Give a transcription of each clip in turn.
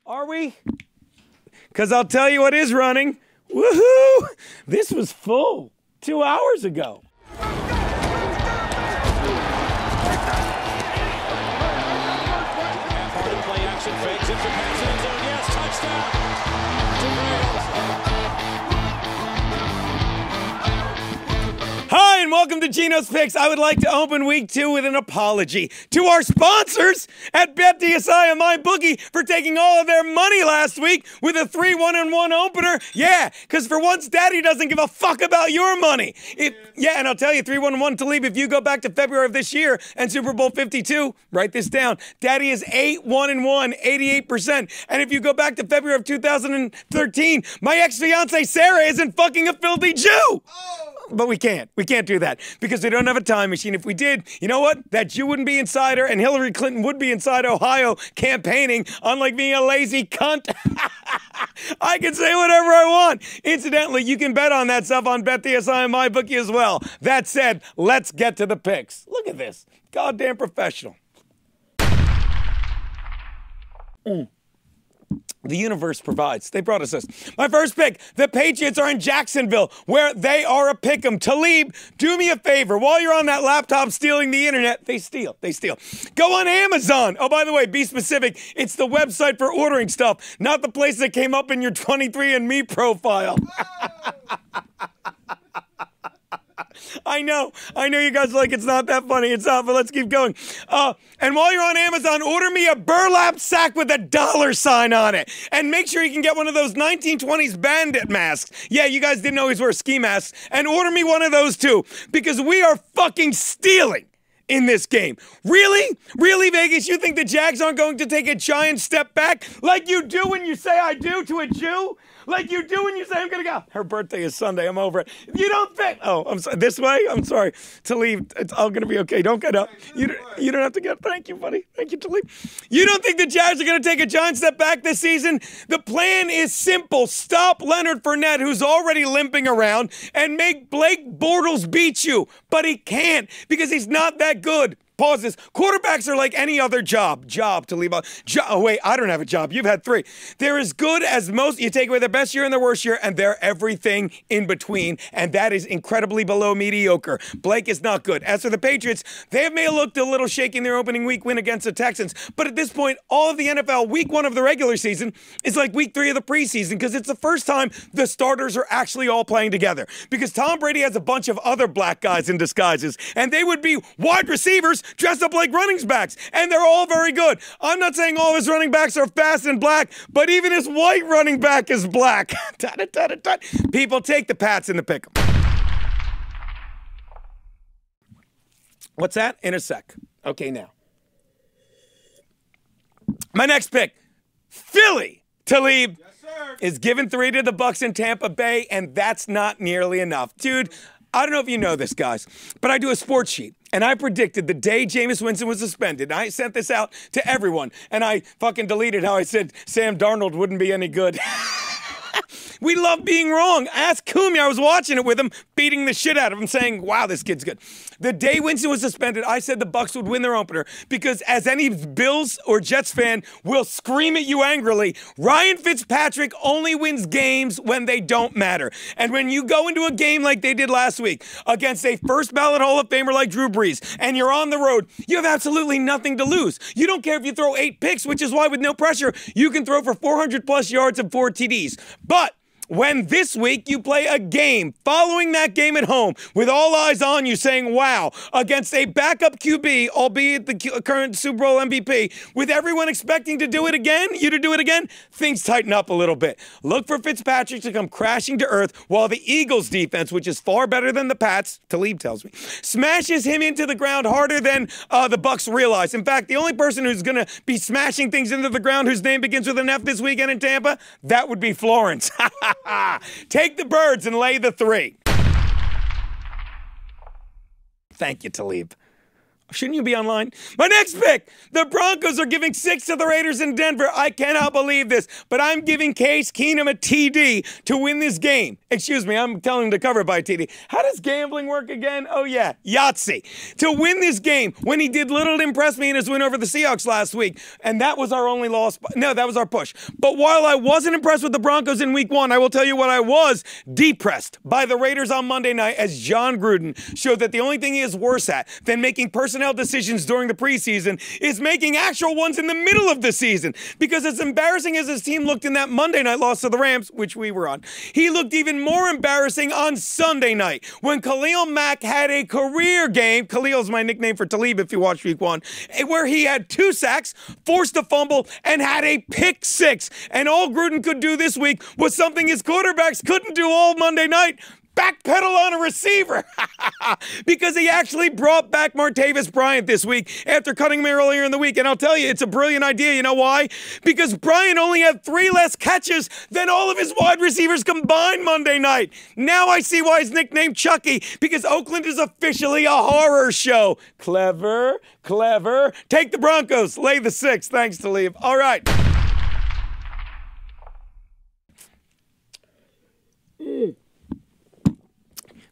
Are we? Because I'll tell you what is running. Woohoo! This was full 2 hours ago. Play action fakes it for pass end zone. Yes, touchdown. Hi, and welcome to Geno's Picks. I would like to open week 2 with an apology to our sponsors at BetDSI and MyBookie for taking all of their money last week with a 3-1-1 opener. Yeah, because for once, Daddy doesn't give a fuck about your money. And I'll tell you, 3-1-1 to leave. If you go back to February of this year and Super Bowl 52, write this down. Daddy is 8-1-1, 88%. And if you go back to February of 2013, my ex-fiance Sarah isn't fucking a filthy Jew. But we can't. We can't do that because we don't have a time machine. If we did, you know what? That Jew wouldn't be inside her and Hillary Clinton would be inside Ohio campaigning, unlike being a lazy cunt. I can say whatever I want. Incidentally, you can bet on that stuff on BetDSI and MyBookie as well. That said, let's get to the picks. Look at this. Goddamn professional. The universe provides. They brought us this. My first pick, the Patriots are in Jacksonville, where they are a pick'em. Talib, do me a favor. While you're on that laptop stealing the internet, they steal. Go on Amazon. Oh, by the way, be specific. It's the website for ordering stuff, not the place that came up in your 23andMe profile. I know you guys are like, it's not that funny. It's not, but let's keep going. And while you're on Amazon, order me a burlap sack with a $sign on it. And make sure you can get one of those 1920s bandit masks. Yeah, you guys didn't always wear ski masks. And order me one of those too, because we are fucking stealing in this game. Really? Really, Vegas? You think the Jags aren't going to take a giant step back like you do when you say I do to a Jew? Like you do when you say I'm going to go. Her birthday is Sunday. I'm over it. You don't think. Oh, I'm sorry. This way? I'm sorry. Talib, it's all going to be okay. Don't get up. You don't have to get up. Thank you, buddy. Thank you, Talib. You don't think the Jags are going to take a giant step back this season? The plan is simple. Stop Leonard Fournette, who's already limping around, and make Blake Bortles beat you. But he can't because he's not that good. Pauses. Quarterbacks are like any other job. To leave out. Oh, wait, I don't have a job. You've had 3. They're as good as most. You take away their best year and their worst year, and they're everything in between, and that is incredibly below mediocre. Blake is not good. As for the Patriots, they have may have looked a little shaky in their opening week win against the Texans, but at this point, all of the NFL, week 1 of the regular season is like week 3 of the preseason because it's the first time the starters are actually all playing together because Tom Brady has a bunch of other black guys in disguises, and they would be wide receivers dressed up like running backs, and they're all very good. I'm not saying all of his running backs are fast and black, but even his white running back is black. People, take the Pats in the pick 'em. What's that? Intersect. Okay, now. My next pick, Philly. Talib is giving 3 to the Bucs in Tampa Bay, and that's not nearly enough. Dude, I don't know if you know this, guys, but I do a sports sheet, and I predicted the day Jameis Winston was suspended. I sent this out to everyone, and I fucking deleted how I said Sam Darnold wouldn't be any good. We love being wrong. Ask Kumi. I was watching it with him, beating the shit out of him, saying, wow, this kid's good. The day Winston was suspended, I said the Bucs would win their opener because as any Bills or Jets fan will scream at you angrily, Ryan Fitzpatrick only wins games when they don't matter. And when you go into a game like they did last week against a first ballot Hall of Famer like Drew Brees, and you're on the road, you have absolutely nothing to lose. You don't care if you throw 8 picks, which is why with no pressure, you can throw for 400 plus yards and 4 TDs. But when this week you play a game following that game at home with all eyes on you saying, wow, against a backup QB, albeit the current Super Bowl MVP, with everyone expecting to do it again, things tighten up a little bit. Look for Fitzpatrick to come crashing to earth while the Eagles defense, which is far better than the Pats, Talib tells me, smashes him into the ground harder than the Bucs realize. In fact, the only person who's going to be smashing things into the ground whose name begins with an F this weekend in Tampa, that would be Florence. Take the birds and lay the 3. Thank you, Talib. Shouldn't you be online? My next pick. The Broncos are giving 6 to the Raiders in Denver. I cannot believe this, but I'm giving Case Keenum a TD to win this game. Excuse me, I'm telling him to cover it by TD. How does gambling work again? Oh, yeah, Yahtzee. To win this game when he did little to impress me in his win over the Seahawks last week, and that was our only loss. No, that was our push. But while I wasn't impressed with the Broncos in week 1, I will tell you what I was depressed by the Raiders on Monday night as John Gruden showed that the only thing he is worse at than making personnel decisions during the preseason is making actual ones in the middle of the season. Because as embarrassing as his team looked in that Monday night loss to the Rams, which we were on, he looked even more embarrassing on Sunday night when Khalil Mack had a career game. Khalil's my nickname for Talib if you watch week 1, where he had 2 sacks, forced a fumble, and had a pick 6. And all Gruden could do this week was something his quarterbacks couldn't do all Monday night. Backpedal on a receiver because he actually brought back Martavis Bryant this week after cutting him earlier in the week. And I'll tell you, it's a brilliant idea. You know why? Because Bryant only had 3 less catches than all of his wide receivers combined Monday night. Now I see why he's nicknamed Chucky, because Oakland is officially a horror show. Clever, clever. Take the Broncos. Lay the 6. Thanks, Talib. All right.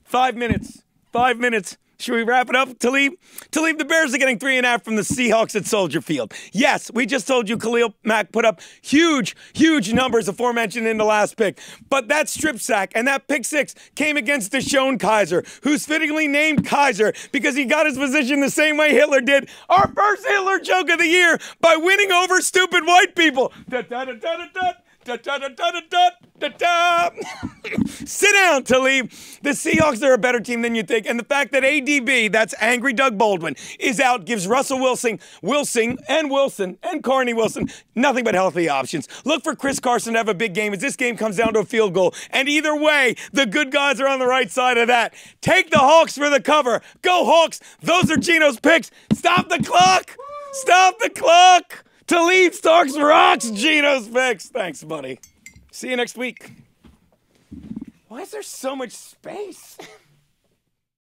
5 minutes. 5 minutes. Should we wrap it up, Talib? Talib, the Bears are getting 3.5 from the Seahawks at Soldier Field. Yes, we just told you Khalil Mack put up huge, huge numbers aforementioned in the last pick. But that strip sack and that pick 6 came against Deshaun Kaiser, who's fittingly named Kaiser because he got his position the same way Hitler did. Our first Hitler joke of the year by winning over stupid white people. Da-da-da-da-da-da. Da-da-da-da-da-da-da. Sit down, Talib. The Seahawks are a better team than you think, and the fact that ADB, that's Angry Doug Baldwin, is out gives Russell Wilson, and Carney Wilson nothing but healthy options. Look for Chris Carson to have a big game as this game comes down to a field goal, and either way, the good guys are on the right side of that. Take the Hawks for the cover. Go Hawks. Those are Geno's picks. Stop the clock. Stop the clock. Talib Starks rocks Geno's picks. Thanks, buddy. See you next week. Why is there so much space?